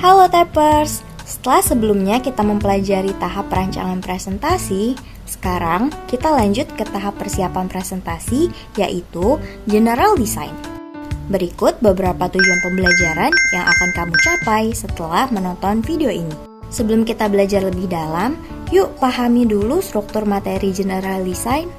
Halo Tappers, setelah sebelumnya kita mempelajari tahap perancangan presentasi, sekarang kita lanjut ke tahap persiapan presentasi, yaitu General Design. Berikut beberapa tujuan pembelajaran yang akan kamu capai setelah menonton video ini. Sebelum kita belajar lebih dalam, yuk pahami dulu struktur materi General Design.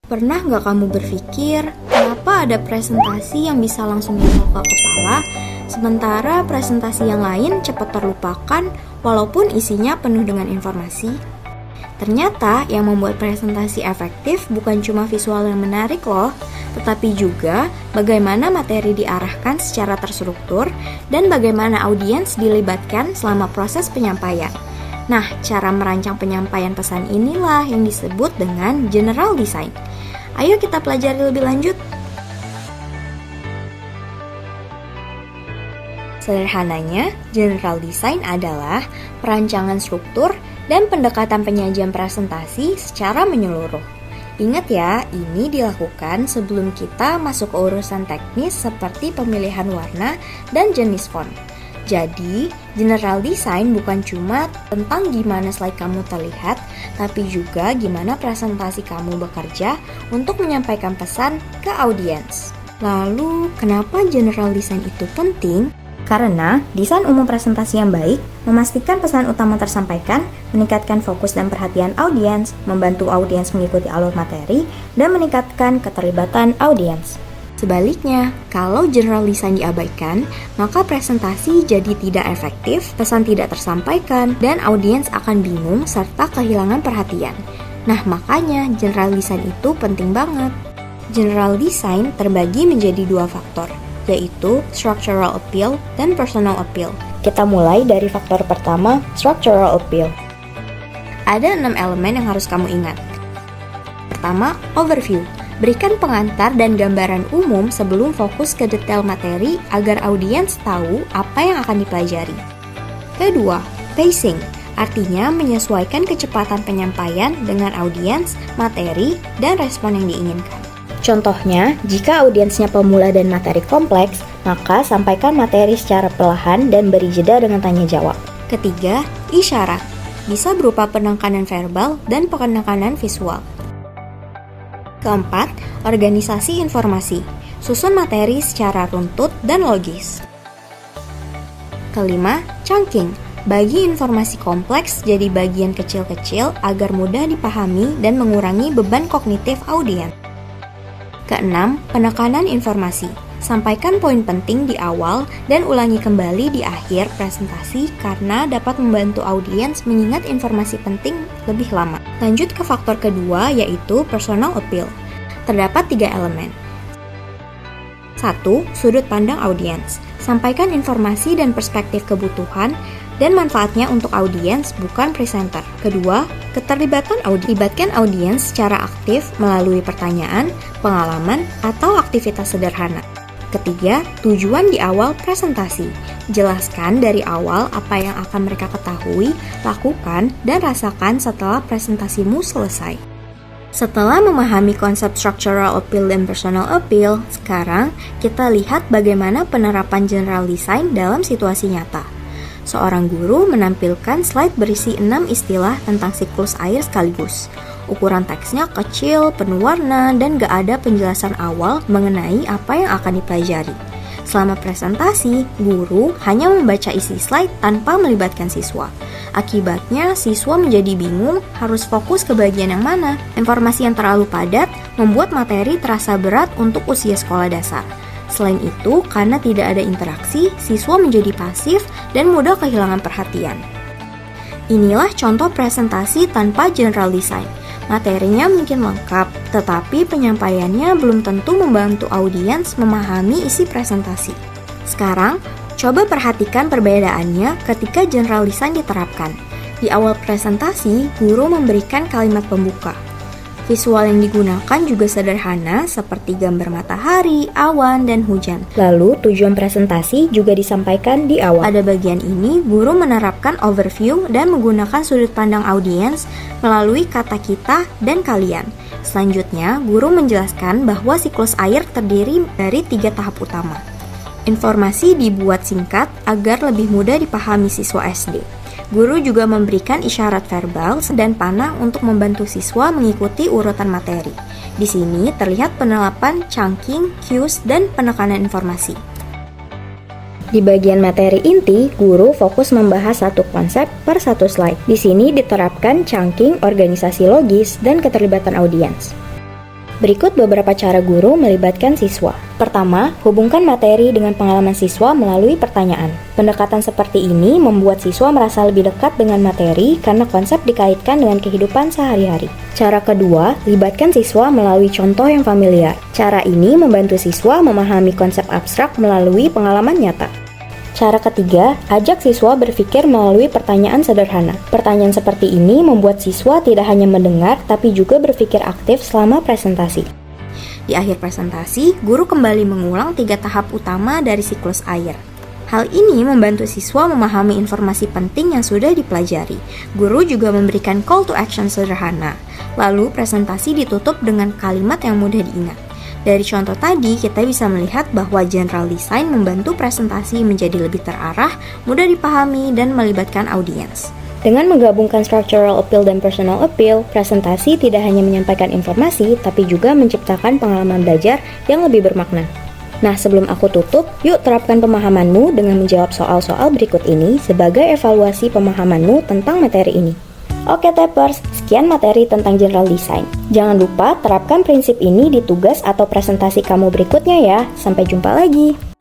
Pernah nggak kamu berpikir, kenapa ada presentasi yang bisa langsung nyantol ke kepala, sementara presentasi yang lain cepat terlupakan walaupun isinya penuh dengan informasi? Ternyata yang membuat presentasi efektif bukan cuma visual yang menarik loh, tetapi juga bagaimana materi diarahkan secara terstruktur dan bagaimana audiens dilibatkan selama proses penyampaian. Nah, cara merancang penyampaian pesan inilah yang disebut dengan General Design. Ayo kita pelajari lebih lanjut. Sederhananya, General Design adalah perancangan struktur dan pendekatan penyajian presentasi secara menyeluruh. Ingat ya, ini dilakukan sebelum kita masuk ke urusan teknis seperti pemilihan warna dan jenis font. Jadi, General Design bukan cuma tentang gimana slide kamu terlihat, tapi juga gimana presentasi kamu bekerja untuk menyampaikan pesan ke audiens. Lalu, kenapa General Design itu penting? Karena desain umum presentasi yang baik memastikan pesan utama tersampaikan, meningkatkan fokus dan perhatian audiens, membantu audiens mengikuti alur materi, dan meningkatkan keterlibatan audiens. Sebaliknya, kalau General Design diabaikan, maka presentasi jadi tidak efektif, pesan tidak tersampaikan, dan audiens akan bingung serta kehilangan perhatian. Nah, makanya General Design itu penting banget. General Design terbagi menjadi dua faktor, yaitu Structural Appeal dan Personal Appeal. Kita mulai dari faktor pertama, Structural Appeal. Ada 6 elemen yang harus kamu ingat. Pertama, Overview. Berikan pengantar dan gambaran umum sebelum fokus ke detail materi agar audiens tahu apa yang akan dipelajari. Kedua, Pacing. Artinya menyesuaikan kecepatan penyampaian dengan audiens, materi, dan respon yang diinginkan. Contohnya, jika audiensnya pemula dan materi kompleks, maka sampaikan materi secara perlahan dan beri jeda dengan tanya jawab. Ketiga, Isyarat. Bisa berupa penekanan verbal dan penekanan visual. Keempat, organisasi informasi. Susun materi secara runtut dan logis. Kelima, chunking. Bagi informasi kompleks jadi bagian kecil-kecil agar mudah dipahami dan mengurangi beban kognitif audiens. Keenam, penekanan informasi. Sampaikan poin penting di awal dan ulangi kembali di akhir presentasi karena dapat membantu audiens mengingat informasi penting lebih lama. Lanjut ke faktor kedua, yaitu Personal Appeal. Terdapat 3 elemen. 1. Sudut pandang audiens. Sampaikan informasi dan perspektif kebutuhan dan manfaatnya untuk audiens, bukan presenter. Kedua, keterlibatan audiens. Libatkan audiens secara aktif melalui pertanyaan, pengalaman, atau aktivitas sederhana. Ketiga, tujuan di awal presentasi. Jelaskan dari awal apa yang akan mereka ketahui, lakukan, dan rasakan setelah presentasimu selesai. Setelah memahami konsep Structural Appeal dan Personal Appeal, sekarang kita lihat bagaimana penerapan General Design dalam situasi nyata. Seorang guru menampilkan slide berisi 6 istilah tentang siklus air sekaligus. Ukuran teksnya kecil, penuh warna, dan gak ada penjelasan awal mengenai apa yang akan dipelajari. Selama presentasi, guru hanya membaca isi slide tanpa melibatkan siswa. Akibatnya, siswa menjadi bingung harus fokus ke bagian yang mana. Informasi yang terlalu padat membuat materi terasa berat untuk usia sekolah dasar. Selain itu, karena tidak ada interaksi, siswa menjadi pasif dan mudah kehilangan perhatian. Inilah contoh presentasi tanpa General Design. Materinya mungkin lengkap, tetapi penyampaiannya belum tentu membantu audiens memahami isi presentasi. Sekarang, coba perhatikan perbedaannya ketika General Design diterapkan. Di awal presentasi, guru memberikan kalimat pembuka. Visual yang digunakan juga sederhana seperti gambar matahari, awan, dan hujan. Lalu tujuan presentasi juga disampaikan di awal. Pada bagian ini, guru menerapkan overview dan menggunakan sudut pandang audiens melalui kata kita dan kalian. Selanjutnya, guru menjelaskan bahwa siklus air terdiri dari 3 tahap utama. Informasi dibuat singkat agar lebih mudah dipahami siswa SD. Guru juga memberikan isyarat verbal dan panah untuk membantu siswa mengikuti urutan materi. Di sini terlihat penerapan chunking, cues, dan penekanan informasi. Di bagian materi inti, guru fokus membahas satu konsep per satu slide. Di sini diterapkan chunking, organisasi logis, dan keterlibatan audiens. Berikut beberapa cara guru melibatkan siswa. Pertama, hubungkan materi dengan pengalaman siswa melalui pertanyaan. Pendekatan seperti ini membuat siswa merasa lebih dekat dengan materi karena konsep dikaitkan dengan kehidupan sehari-hari. Cara kedua, libatkan siswa melalui contoh yang familiar. Cara ini membantu siswa memahami konsep abstrak melalui pengalaman nyata. Cara ketiga, ajak siswa berpikir melalui pertanyaan sederhana. Pertanyaan seperti ini membuat siswa tidak hanya mendengar, tapi juga berpikir aktif selama presentasi. Di akhir presentasi, guru kembali mengulang 3 tahap utama dari siklus AIR. Hal ini membantu siswa memahami informasi penting yang sudah dipelajari. Guru juga memberikan call to action sederhana. Lalu, presentasi ditutup dengan kalimat yang mudah diingat. Dari contoh tadi, kita bisa melihat bahwa general design membantu presentasi menjadi lebih terarah, mudah dipahami, dan melibatkan audiens. Dengan menggabungkan structural appeal dan personal appeal, presentasi tidak hanya menyampaikan informasi, tapi juga menciptakan pengalaman belajar yang lebih bermakna. Nah, sebelum aku tutup, yuk terapkan pemahamanmu dengan menjawab soal-soal berikut ini sebagai evaluasi pemahamanmu tentang materi ini. Oke Tappers, sekian materi tentang general design. Jangan lupa terapkan prinsip ini di tugas atau presentasi kamu berikutnya ya. Sampai jumpa lagi.